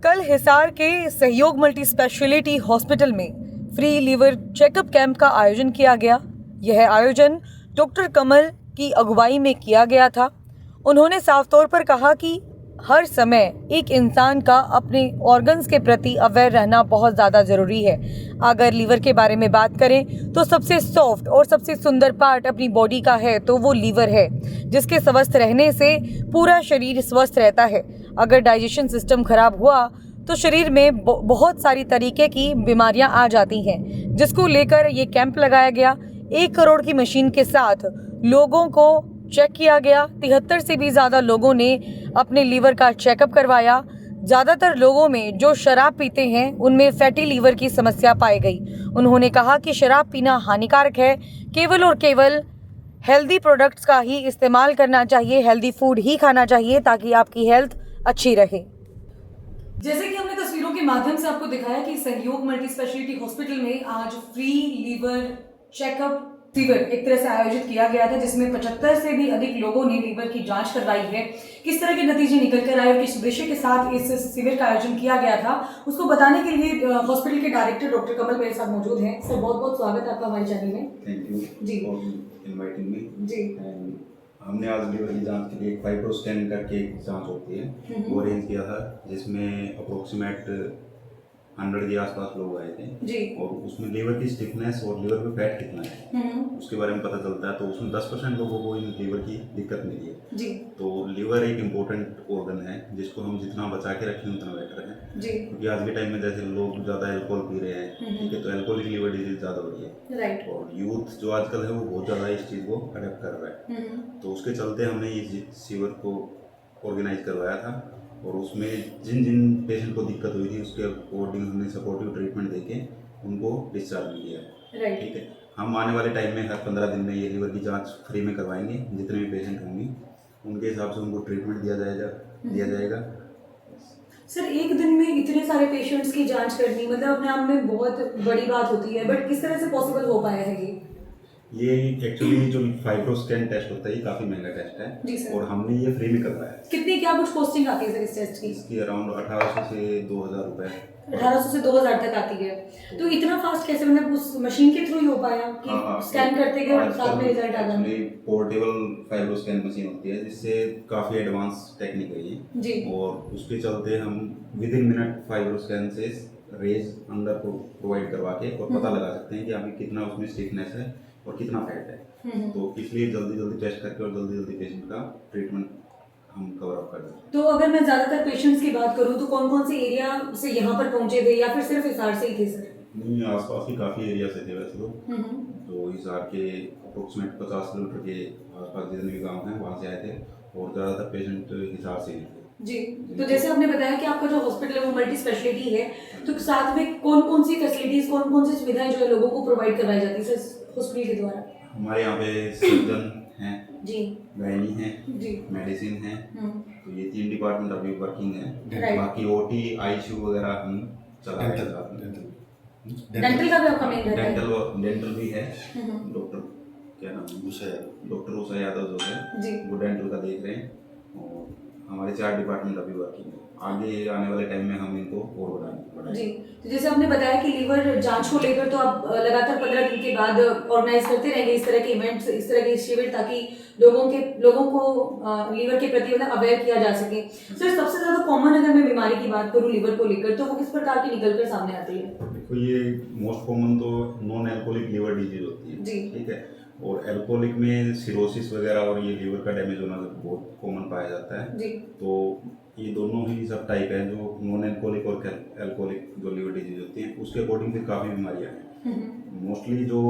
कल हिसार के सहयोग मल्टी स्पेशलिटी हॉस्पिटल में फ्री लीवर चेकअप कैंप का आयोजन किया गया। यह आयोजन डॉक्टर कमल की अगुवाई में किया गया था। उन्होंने साफ तौर पर कहा कि हर समय एक इंसान का अपने ऑर्गन्स के प्रति अवेयर रहना बहुत ज़्यादा ज़रूरी है। अगर लीवर के बारे में बात करें तो सबसे सॉफ्ट और सबसे सुंदर पार्ट अपनी बॉडी का है तो वो लीवर है, जिसके स्वस्थ रहने से पूरा शरीर स्वस्थ रहता है। अगर डाइजेशन सिस्टम खराब हुआ तो शरीर में बहुत सारी तरीके की बीमारियां आ जाती हैं, जिसको लेकर ये कैंप लगाया गया। 1 करोड़ की मशीन के साथ लोगों को चेक किया गया। 73 से भी ज़्यादा लोगों ने अपने लीवर का चेकअप करवाया। ज़्यादातर लोगों में जो शराब पीते हैं उनमें फैटी लीवर की समस्या पाई गई। उन्होंने कहा कि शराब पीना हानिकारक है, केवल और केवल हेल्दी प्रोडक्ट्स का ही इस्तेमाल करना चाहिए, हेल्दी फूड ही खाना चाहिए ताकि आपकी हेल्थ अच्छी रहे। जैसे कि हमने तस्वीरों के माध्यम से आपको दिखाया कि सहयोग मल्टी स्पेशलिटी हॉस्पिटल में आज फ्री लीवर चेकअप शिविर एक तरह से आयोजित किया गया था, जिसमें 75 से भी अधिक लोगों ने लीवर की जांच करवाई है। किस तरह के नतीजे निकल कर आए और किस उद्देश्य के साथ इस शिविर का आयोजन किया गया था, उसको बताने के लिए हॉस्पिटल के डायरेक्टर डॉक्टर कमल मेरे साथ मौजूद हैं। सर, बहुत बहुत स्वागत है आपका हमारे चैनल में। थैंक यू जी फॉर इनवाइटिंग मी जी। हमने आज लीवर की जांच के लिए एक फाइब्रो स्कैन करके एक जांच होती है वो अरेंज किया था, जिसमें अप्रोक्सीमेट 100 के आसपास लोग आए थे जी। और उसमें लीवर की स्टिफनेस और लीवर में फैट कितना है उसके बारे में पता चलता है। तो उसमें 10% लोगों को इन लीवर की दिक्कत मिली है जी। तो लीवर एक इम्पोर्टेंट ऑर्गन है जिसको हम जितना बचा के रखें उतना बेटर है जी। क्योंकि आज के टाइम में जैसे लोग ज़्यादा अल्कोहल पी रहे हैं, ठीक है, तो अल्कोहलिक लीवर डिजीज ज़्यादा हो रही है। राइट। और यूथ जो आजकल है वो बहुत ज़्यादा इस चीज़ को अडेप्ट कर रहा है, तो उसके चलते हमने ये शिविर को ऑर्गेनाइज करवाया था और उसमें जिन जिन पेशेंट को दिक्कत हुई थी उसके अकॉर्डिंग हमने सपोर्टिव ट्रीटमेंट देके उनको डिस्चार्ज भी किया है। राइट। ठीक है, हम आने वाले टाइम में हर 15 दिन में ये लीवर की जांच फ्री में करवाएंगे। जितने भी पेशेंट होंगे उनके हिसाब से उनको ट्रीटमेंट दिया जाएगा। सर, एक दिन में इतने सारे पेशेंट्स की जांच करनी मतलब अपने आप में बहुत बड़ी बात होती है, बट किस तरह से पॉसिबल हो पाया है ये एक्चुअली जो फाइब्रो स्कैन टेस्ट होता है ये काफ़ी महंगा टेस्ट है जी सर। और हमने ये फ्री में करवाया है। कितनी क्या कुछ कॉस्टिंग आती है सर इस टेस्ट की? इसकी अराउंड 1800 से 2000 रुपये। 1800 से 2000 तक आती है। तो इतना फास्ट कैसे, मतलब उस मशीन के थ्रू ही हो पाया कि स्कैन करते गए और साथ में रिजल्ट आ गया? पोर्टेबल फाइब्रो स्कैन मशीन होती है जिससे काफ़ी एडवांस टेक्निक है ये जी। और उसके चलते हम with in minute fibro scan से रेज अंदर को प्रोवाइड करवा के और पता लगा सकते हैं कि अभी कितना उसमें स्टिफनेस है और कितना फैट है। तो इसलिए जल्दी टेस्ट करके और जल्दी पेशेंट का ट्रीटमेंट हम कवर अप कर देते हैं। तो अगर मैं ज़्यादातर पेशेंट्स की बात करूँ तो कौन कौन से एरिया से यहाँ पर पहुँचे थे या फिर सिर्फ हिसार से ही थे सर? नहीं, आसपास ही काफ़ी एरिया से थे वैसे तो हिसार के अप्रोक्सीमेट 50 किलोमीटर के आसपास जितने भी गाँव हैं वहाँ से आए थे और ज़्यादातर पेशेंट हिसार से ही थे। जी। तो जैसे आपने बताया कि आपका जो हॉस्पिटल है वो मल्टी स्पेशलिटी है, तो साथ में कौन कौन सी फैसिलिटीज, कौन कौन सी सुविधाएं जो है लोगों को प्रोवाइड करवाई जाती है सर हॉस्पिटल के द्वारा? हमारे यहाँ पे सर्जन हैं जी, गायनी है जी, मेडिसिन है, तो ये 3 डिपार्टमेंट अभी वर्किंग है। राइट। बाकी ओटी आईसीयू वगैरह हम चला रहे हैं। डेंटल का भी आपका मेन रहता है? डेंटल भी है। डॉक्टर क्या नाम है, डॉक्टर उषा यादव जो है जी। वो डेंटल का देख रहे हैं और हमारे 4 डिपार्टमेंट अभी वर्किंग है। आगे आने वाले टाइम में हम इनको और बढ़ाएंगे। जी। तो जैसे आपने बताया कि लीवर जांच को लेकर तो आप लगातार 15 दिन के बाद ऑर्गेनाइज करते रहेंगे इस तरह के इवेंट्स, इस तरह के शिविर, ताकि लोगों को लीवर के प्रति मतलब अवेयर किया जा सके। सर, सबसे ज़्यादा कॉमन अगर मैं बीमारी की बात करूँ लीवर को लेकर तो वो किस प्रकार की निकल कर सामने आती है? देखो, ये मोस्ट कॉमन तो नॉन एल्कोहलिक लीवर डिजीज होती है जी। ठीक है, और एल्कोहलिक में सिरोसिस वगैरह और ये लीवर का डैमेज होना बहुत कॉमन पाया जाता है। जी। तो ये दोनों ही सब टाइप हैं, जो नॉन एल्कोहलिक और एल्कोहलिक जो लीवर डिजीज होती हैं उसके अकॉर्डिंग फिर काफ़ी बीमारियाँ हैं। मोस्टली जो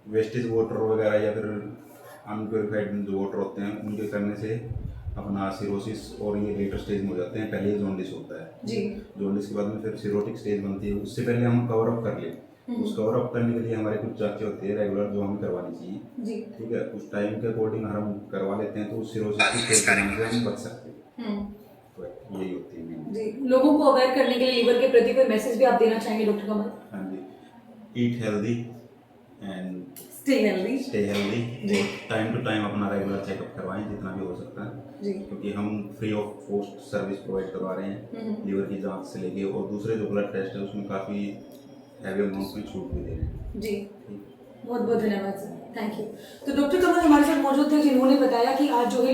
वेस्टेज वाटर वगैरह या फिर अनप्योरीफाइड जो वाटर होते हैं उनके करने से अपना सिरोसिस और ये लेटर स्टेज में हो जाते हैं। पहले जॉन्डिस होता है जी। जॉन्डिस के बाद में फिर सिरोटिक स्टेज बनती है, उससे पहले हम कवर अप कर लें। उस कवर अप करने के लिए हमारे कुछ जांचें होती है रेगुलर जो हमें करवानी चाहिए जी। ठीक है, उस टाइम के अकॉर्डिंग हम करवा लेते हैं तो उस सिरोसिस की स्टेज से हम बच सकते हैं। तो यही होती है मेन। जी। लोगों को अवेयर करने के लिए लीवर के प्रति कोई मैसेज भी आप देना चाहेंगे डॉक्टर कमल? हाँ जी, eat healthy and stay healthy. Time to time अपना रेगुलर चेकअप करवाएं जितना भी हो सकता है। जी। क्योंकि हम free of cost service provide करवा रहे हैं लीवर की जांच से लेके, और दूसरे जो ब्लड टेस्ट है उसमें काफ़ी हैवी अमाउंट में छूट भी दे रहे हैं। जी, ठीक। बहुत बहुत धन्यवाद सर, थैंक यू। तो डॉक्टर कमल हमारे साथ मौजूद थे, जिन्होंने बताया कि आज जो है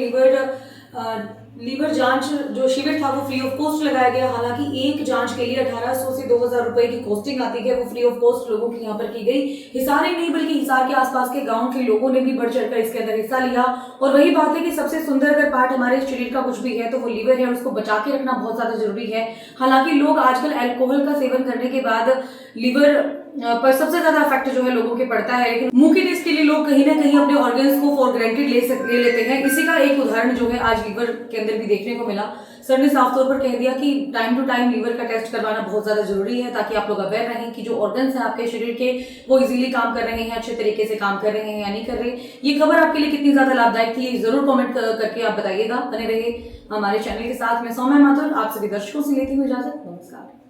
लीवर जांच जो शिविर था वो फ्री ऑफ कॉस्ट लगाया गया। हालांकि एक जांच के लिए 1800 से 2000 रुपए की कॉस्टिंग आती है, वो फ्री ऑफ कॉस्ट लोगों की यहाँ पर की गई। हिसार ही नहीं बल्कि हिसार के आसपास के गांव के लोगों ने भी बढ़ चढ़कर इसके अंदर हिस्सा लिया। और वही बात है कि सबसे सुंदर अगर पार्ट हमारे शरीर का कुछ भी है तो वो लीवर है, और उसको बचा के रखना बहुत ज्यादा जरूरी है। हालांकि लोग आजकल अल्कोहल का सेवन करने के बाद लीवर पर सबसे ज्यादा इफेक्ट जो है लोगों के पड़ता है, लेकिन मुंह के टेस्ट के लिए लोग कहीं ना कहीं अपने ऑर्गन्स को फॉर ग्रांटेड ले लेते हैं। इसी का एक उदाहरण जो है आज लीवर के अंदर भी देखने को मिला। सर ने साफ तौर पर कह दिया कि टाइम टू टाइम लीवर का टेस्ट करवाना बहुत ज्यादा जरूरी है, ताकि आप लोग अवेयर रहें कि जो ऑर्गन्स हैं आपके शरीर के वो इजीली काम कर रहे हैं, अच्छे तरीके से काम कर रहे हैं या नहीं कर रहे। ये खबर आपके लिए कितनी ज्यादा लाभदायक थी जरूर कॉमेंट करके आप बताइएगा। बने रहिए हमारे चैनल के साथ। मैं सौम्या माथुर आप सभी दर्शकों से लेती हूँ इजाजत। नमस्कार।